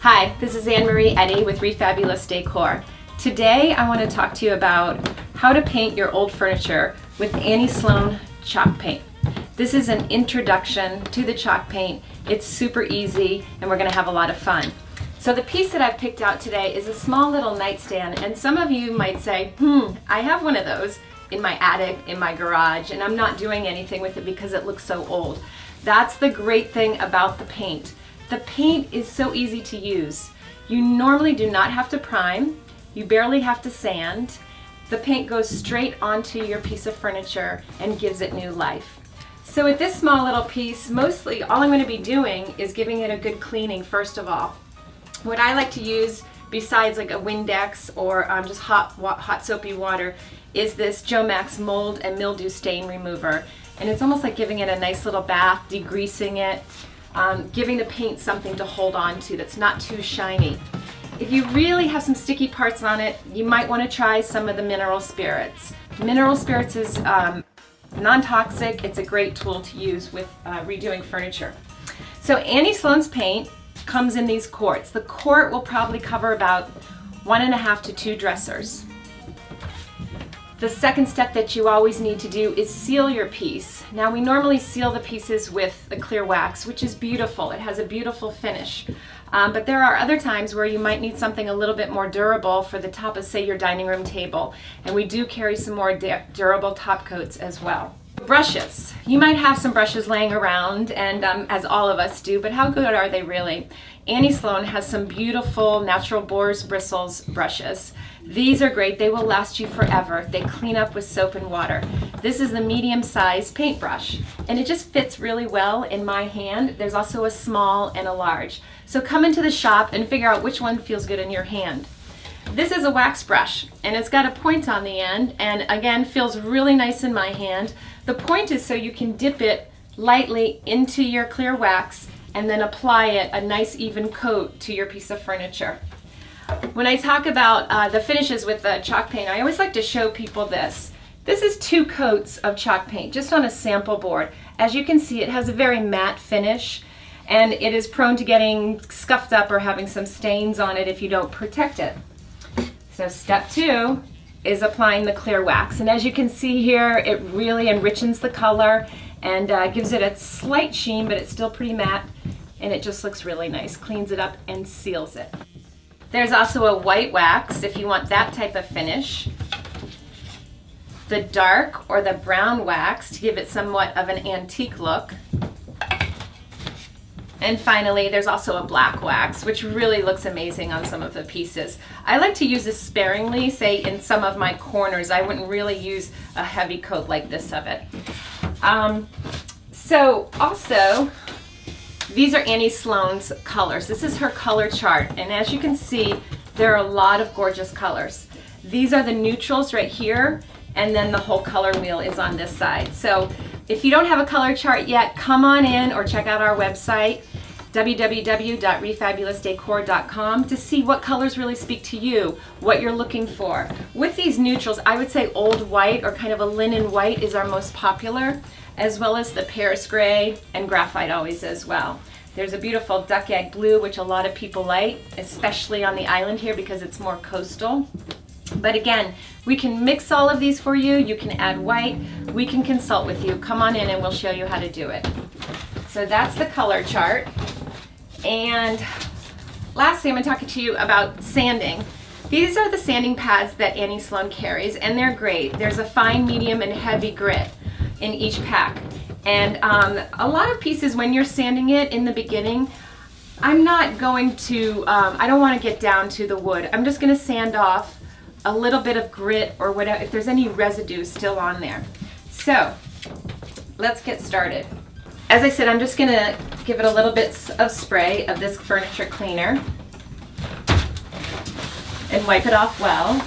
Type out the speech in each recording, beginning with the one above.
Hi, this is Anne Marie Eddy with Refabulous Decor. Today I want to talk to you about how to paint your old furniture with Annie Sloan chalk paint. This is an introduction to the chalk paint. It's super easy and we're going to have a lot of fun. So the piece that I've picked out today is a small little nightstand, and some of you might say, I have one of those in my attic, in my garage, and I'm not doing anything with it because it looks so old. That's the great thing about the paint. The paint is so easy to use. You normally do not have to prime. You barely have to sand. The paint goes straight onto your piece of furniture and gives it new life. So with this small little piece, mostly all I'm going to be doing is giving it a good cleaning first of all. What I like to use, besides like a Windex or just hot soapy water, is this Jomax mold and mildew stain remover. And it's almost like giving it a nice little bath, degreasing it, giving the paint something to hold on to that's not too shiny. If you really have some sticky parts on it, you might want to try some of the mineral spirits. Mineral spirits is non-toxic. It's a great tool to use with redoing furniture. So Annie Sloan's paint comes in these quarts. The quart will probably cover about 1.5 to 2 dressers. The second step that you always need to do is seal your piece. Now we normally seal the pieces with the clear wax, which is beautiful. It has a beautiful finish. But there are other times where you might need something a little bit more durable for the top of, say, your dining room table. And we do carry some more durable top coats as well. Brushes. You might have some brushes laying around, and as all of us do, but how good are they really? Annie Sloan has some beautiful natural boar's bristles brushes. These are great. They will last you forever. They clean up with soap and water. This is the medium-sized paintbrush, and it just fits really well in my hand. There's also a small and a large. So come into the shop and figure out which one feels good in your hand. This is a wax brush, and it's got a point on the end, and again, feels really nice in my hand. The point is so you can dip it lightly into your clear wax and then apply it a nice even coat to your piece of furniture. When I talk about the finishes with the chalk paint, I always like to show people this. This is 2 coats of chalk paint just on a sample board. As you can see, it has a very matte finish, and it is prone to getting scuffed up or having some stains on it if you don't protect it. So step 2 is applying the clear wax, and as you can see here, it really enriches the color and gives it a slight sheen, but it's still pretty matte, and it just looks really nice. Cleans it up and seals it. There's also a white wax if you want that type of finish. The dark or the brown wax to give it somewhat of an antique look. And finally, there's also a black wax, which really looks amazing on some of the pieces. I like to use this sparingly, say in some of my corners. I wouldn't really use a heavy coat like this of it. So also, these are Annie Sloan's colors. This is her color chart, and as you can see, there are a lot of gorgeous colors. These are the neutrals right here, and then the whole color wheel is on this side. So if you don't have a color chart yet, come on in or check out our website, www.refabulousdecor.com, to see what colors really speak to you, what you're looking for. With these neutrals, I would say old white or kind of a linen white is our most popular, as well as the Paris gray and graphite always as well. There's a beautiful duck egg blue, which a lot of people like, especially on the island here because it's more coastal. But again, we can mix all of these for you. You can add white. We can consult with you. Come on in and we'll show you how to do it. So that's the color chart. And lastly, I'm going to talk to you about sanding. These are the sanding pads that Annie Sloan carries, and they're great. There's a fine, medium, and heavy grit in each pack. And a lot of pieces, when you're sanding it in the beginning, I'm not going to, I don't want to get down to the wood. I'm just going to sand off a little bit of grit or whatever, if there's any residue still on there. So let's get started. As I said, I'm just going to give it a little bit of spray of this furniture cleaner and wipe it off well.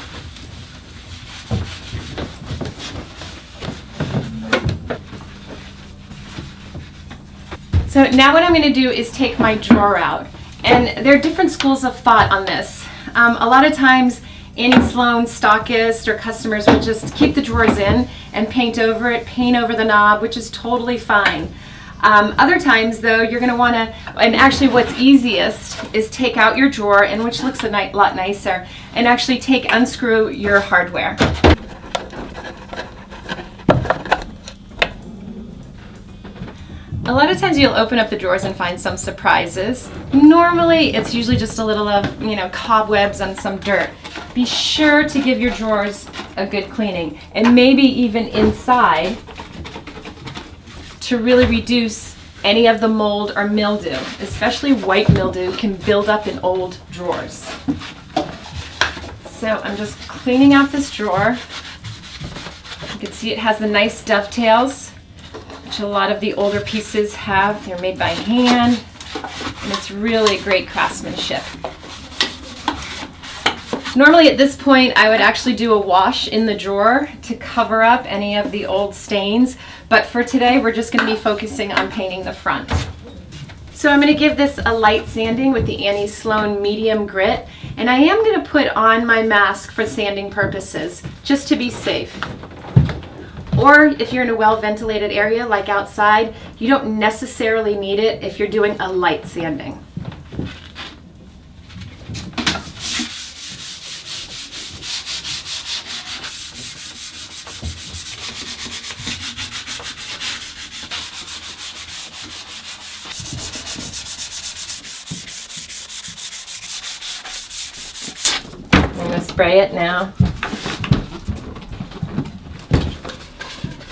So now what I'm going to do is take my drawer out, and there are different schools of thought on this. A lot of times Annie Sloan stockists or customers will just keep the drawers in and paint over it, paint over the knob, which is totally fine. Other times though, you're going to want to, and actually what's easiest is take out your drawer, and which looks a lot nicer, and actually unscrew your hardware. A lot of times you'll open up the drawers and find some surprises. Normally it's usually just a little of, cobwebs and some dirt. Be sure to give your drawers a good cleaning, and maybe even inside, to really reduce any of the mold or mildew. Especially white mildew can build up in old drawers. So I'm just cleaning out this drawer. You can see it has the nice dovetails, which a lot of the older pieces have. They're made by hand, and it's really great craftsmanship. Normally at this point I would actually do a wash in the drawer to cover up any of the old stains, but for today we're just going to be focusing on painting the front. So I'm going to give this a light sanding with the Annie Sloan medium grit, and I am going to put on my mask for sanding purposes, just to be safe. Or if you're in a well-ventilated area like outside, you don't necessarily need it if you're doing a light sanding. I'm going to spray it now.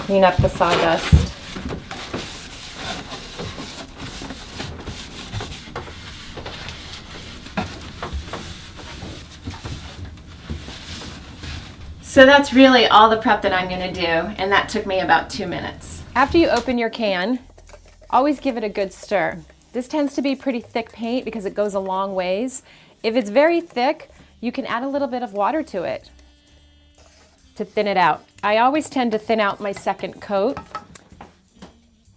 Clean up the sawdust. So that's really all the prep that I'm going to do, and that took me about 2 minutes. After you open your can, always give it a good stir. This tends to be pretty thick paint because it goes a long ways. If it's very thick, you can add a little bit of water to it to thin it out. I always tend to thin out my second coat.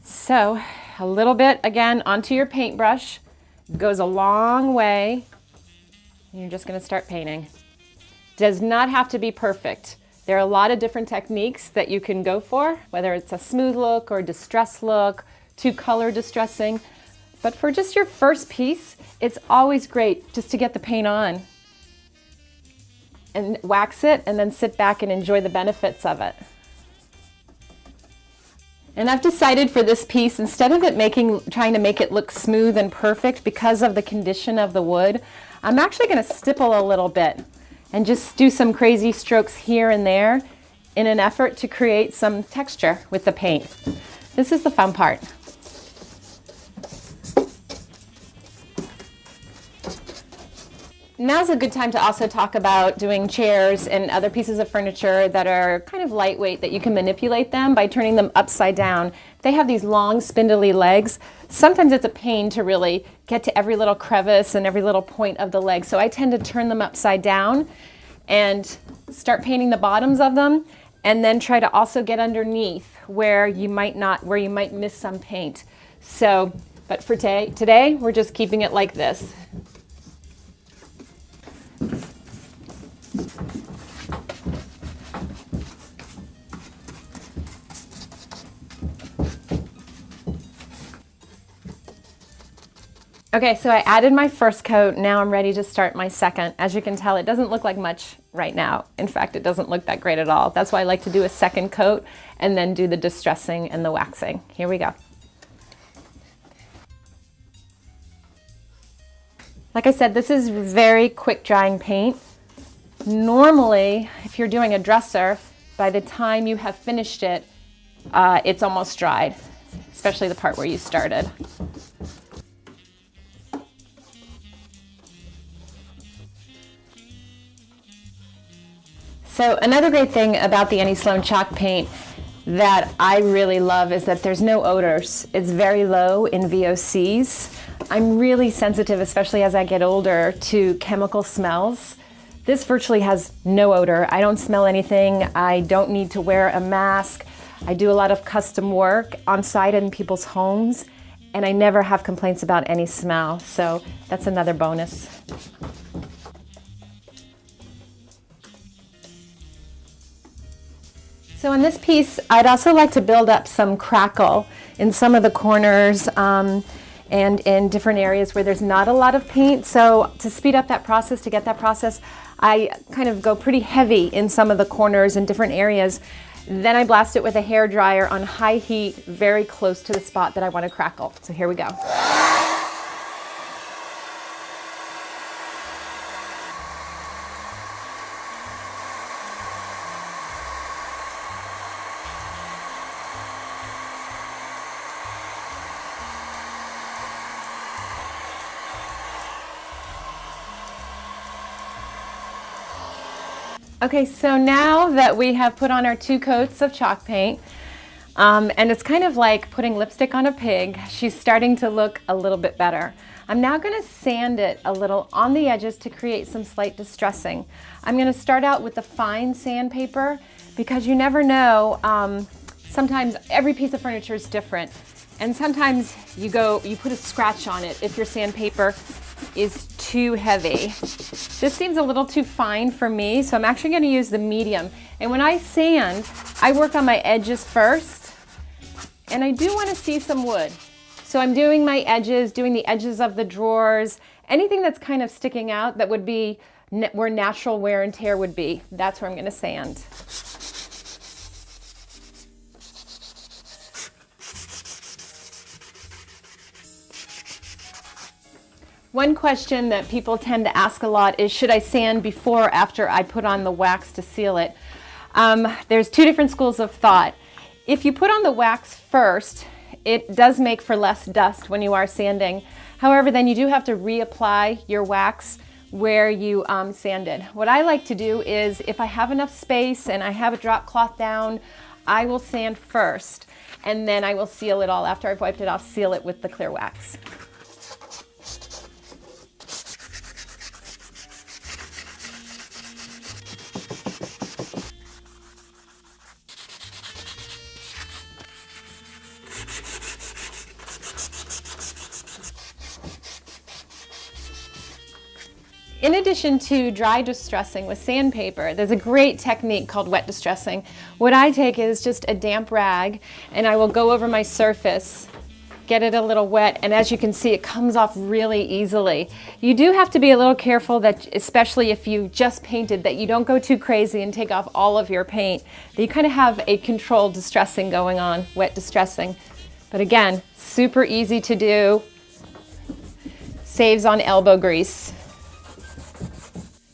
So a little bit again onto your paintbrush goes a long way, and you're just going to start painting. Does not have to be perfect. There are a lot of different techniques that you can go for, whether it's a smooth look or distress look, two-color distressing. But for just your first piece, it's always great just to get the paint on and wax it, and then sit back and enjoy the benefits of it. And I've decided for this piece, instead of trying to make it look smooth and perfect because of the condition of the wood, I'm actually going to stipple a little bit and just do some crazy strokes here and there in an effort to create some texture with the paint. This is the fun part. Now's a good time to also talk about doing chairs and other pieces of furniture that are kind of lightweight, that you can manipulate them by turning them upside down. They have these long spindly legs. Sometimes it's a pain to really get to every little crevice and every little point of the leg. So I tend to turn them upside down and start painting the bottoms of them, and then try to also get underneath where you might miss some paint. So, but for today we're just keeping it like this. Okay, so I added my first coat. Now I'm ready to start my second. As you can tell, it doesn't look like much right now. In fact, it doesn't look that great at all. That's why I like to do a second coat and then do the distressing and the waxing. Here we go. Like I said, this is very quick drying paint. Normally, if you're doing a dresser, by the time you have finished it, it's almost dried, especially the part where you started. So another great thing about the Annie Sloan chalk paint that I really love is that there's no odors. It's very low in VOCs. I'm really sensitive, especially as I get older, to chemical smells. This virtually has no odor. I don't smell anything. I don't need to wear a mask. I do a lot of custom work on site in people's homes, and I never have complaints about any smell. So that's another bonus. So in this piece, I'd also like to build up some crackle in some of the corners and in different areas where there's not a lot of paint. So to speed up that process, to get that process, I kind of go pretty heavy in some of the corners and different areas. Then I blast it with a hair dryer on high heat, very close to the spot that I want to crackle. So here we go. Okay, so now that we have put on our 2 coats of chalk paint, and it's kind of like putting lipstick on a pig, she's starting to look a little bit better. I'm now going to sand it a little on the edges to create some slight distressing. I'm going to start out with the fine sandpaper because you never know, sometimes every piece of furniture is different. And sometimes you put a scratch on it if your sandpaper is too heavy. This seems a little too fine for me, so I'm actually going to use the medium. And when I sand, I work on my edges first, and I do want to see some wood. So I'm doing my edges, doing the edges of the drawers, anything that's kind of sticking out that would be where natural wear and tear would be. That's where I'm going to sand. One question that people tend to ask a lot is, should I sand before or after I put on the wax to seal it? There's 2 different schools of thought. If you put on the wax first, it does make for less dust when you are sanding. However, then you do have to reapply your wax where you sanded. What I like to do is, if I have enough space and I have a drop cloth down, I will sand first, and then I will seal it all after I've wiped it off, seal it with the clear wax. In addition to dry distressing with sandpaper, there's a great technique called wet distressing. What I take is just a damp rag and I will go over my surface, get it a little wet, and as you can see, it comes off really easily. You do have to be a little careful that, especially if you just painted, that you don't go too crazy and take off all of your paint. That you kind of have a controlled distressing going on, wet distressing. But again, super easy to do, saves on elbow grease.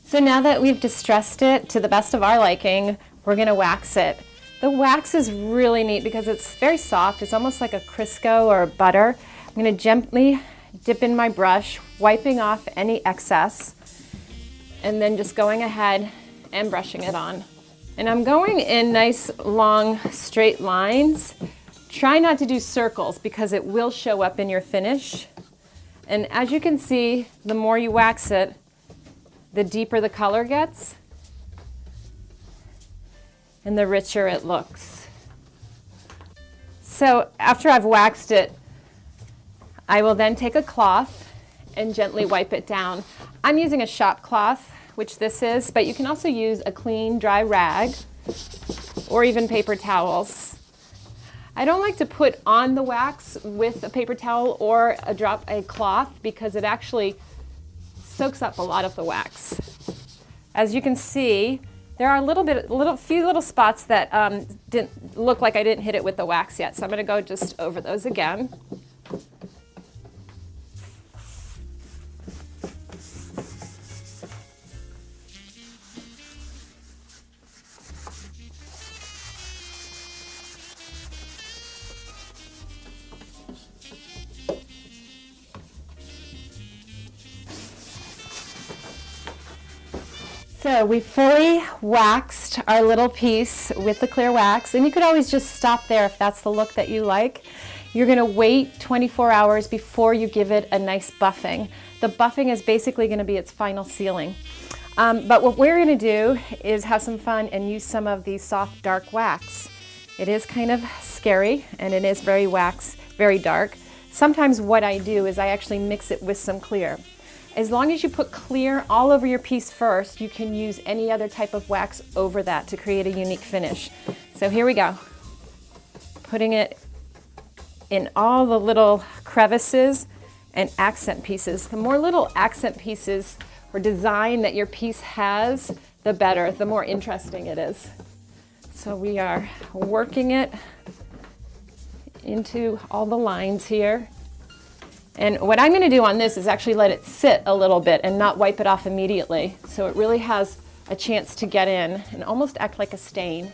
So now that we've distressed it to the best of our liking, we're going to wax it. The wax is really neat because it's very soft. It's almost like a Crisco or butter. I'm going to gently dip in my brush, wiping off any excess, and then just going ahead and brushing it on. And I'm going in nice, long, straight lines. Try not to do circles because it will show up in your finish. And as you can see, the more you wax it, the deeper the color gets and the richer it looks. So after I've waxed it, I will then take a cloth and gently wipe it down. I'm using a shop cloth, which this is, but you can also use a clean, dry rag or even paper towels. I don't like to put on the wax with a paper towel or a cloth because it actually soaks up a lot of the wax. As you can see, there are a few little spots that didn't look like I didn't hit it with the wax yet. So I'm going to go just over those again. So we fully waxed our little piece with the clear wax, and you could always just stop there if that's the look that you like. You're going to wait 24 hours before you give it a nice buffing. The buffing is basically going to be its final sealing. But what we're going to do is have some fun and use some of the soft dark wax. It is kind of scary and it is very dark. Sometimes what I do is I actually mix it with some clear. As long as you put clear all over your piece first, you can use any other type of wax over that to create a unique finish. So here we go. Putting it in all the little crevices and accent pieces. The more little accent pieces or design that your piece has, the better, the more interesting it is. So we are working it into all the lines here. And what I'm going to do on this is actually let it sit a little bit and not wipe it off immediately. So it really has a chance to get in and almost act like a stain.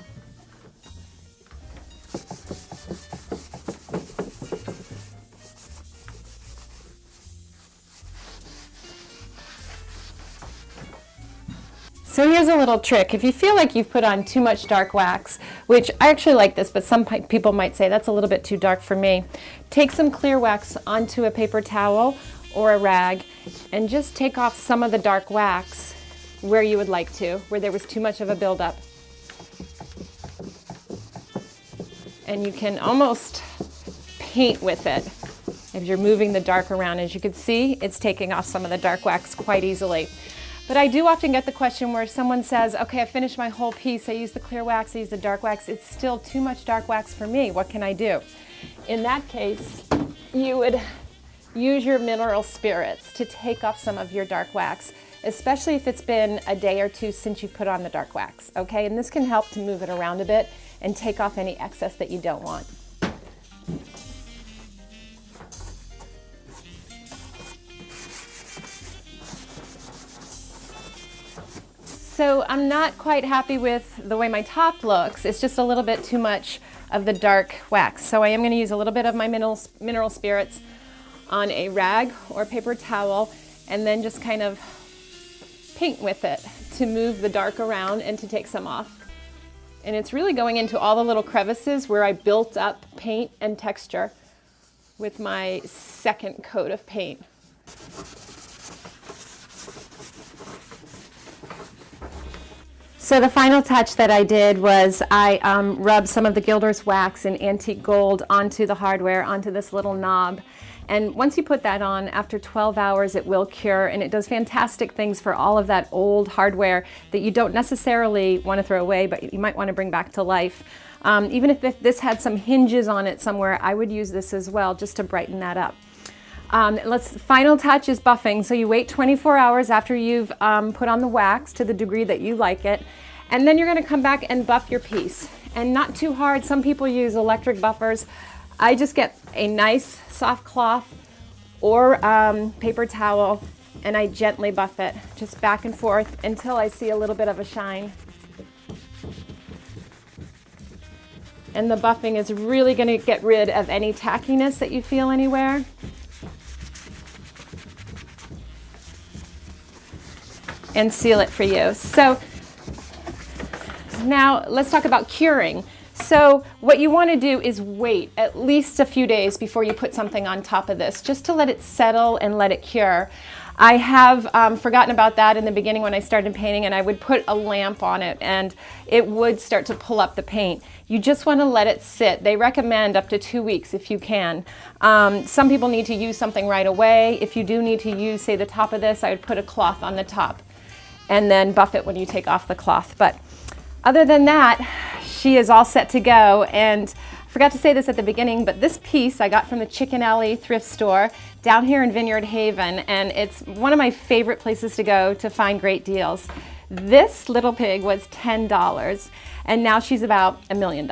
So here's a little trick. If you feel like you've put on too much dark wax, which I actually like this, but some people might say that's a little bit too dark for me, take some clear wax onto a paper towel or a rag and just take off some of the dark wax where you would like to, where there was too much of a buildup. And you can almost paint with it if you're moving the dark around. As you can see, it's taking off some of the dark wax quite easily. But I do often get the question where someone says, okay, I finished my whole piece, I used the clear wax, I used the dark wax, it's still too much dark wax for me, what can I do? In that case, you would use your mineral spirits to take off some of your dark wax, especially if it's been a day or two since you've put on the dark wax, okay? And this can help to move it around a bit and take off any excess that you don't want. So I'm not quite happy with the way my top looks. It's just a little bit too much of the dark wax. So I am going to use a little bit of my mineral spirits on a rag or paper towel and then just kind of paint with it to move the dark around and to take some off. And it's really going into all the little crevices where I built up paint and texture with my second coat of paint. So the final touch that I did was I rubbed some of the Gilder's wax in antique gold onto the hardware, onto this little knob. And once you put that on, after 12 hours it will cure, and it does fantastic things for all of that old hardware that you don't necessarily want to throw away, but you might want to bring back to life. Even if this had some hinges on it somewhere, I would use this as well just to brighten that up. Final touch is buffing. So you wait 24 hours after you've put on the wax to the degree that you like it, and then you're going to come back and buff your piece. And not too hard. Some people use electric buffers. I just get a nice soft cloth or paper towel and I gently buff it, just back and forth until I see a little bit of a shine. And the buffing is really going to get rid of any tackiness that you feel anywhere. And seal it for you. So now let's talk about curing. So what you want to do is wait at least a few days before you put something on top of this, just to let it settle and let it cure. I have forgotten about that in the beginning when I started painting, and I would put a lamp on it and it would start to pull up the paint. You just want to let it sit. They recommend up to 2 weeks if you can. Some people need to use something right away. If you do need to use, say, the top of this, I would put a cloth on the top and then buff it when you take off the cloth. But other than that, she is all set to go. And I forgot to say this at the beginning, but this piece I got from the Chicken Alley thrift store down here in Vineyard Haven, and it's one of my favorite places to go to find great deals. This little pig was $10, and now she's about $1 million.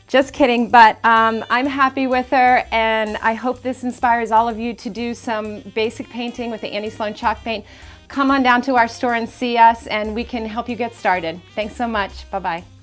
Just kidding, but I'm happy with her, and I hope this inspires all of you to do some basic painting with the Annie Sloan chalk paint. Come on down to our store and see us, and we can help you get started. Thanks so much. Bye-bye.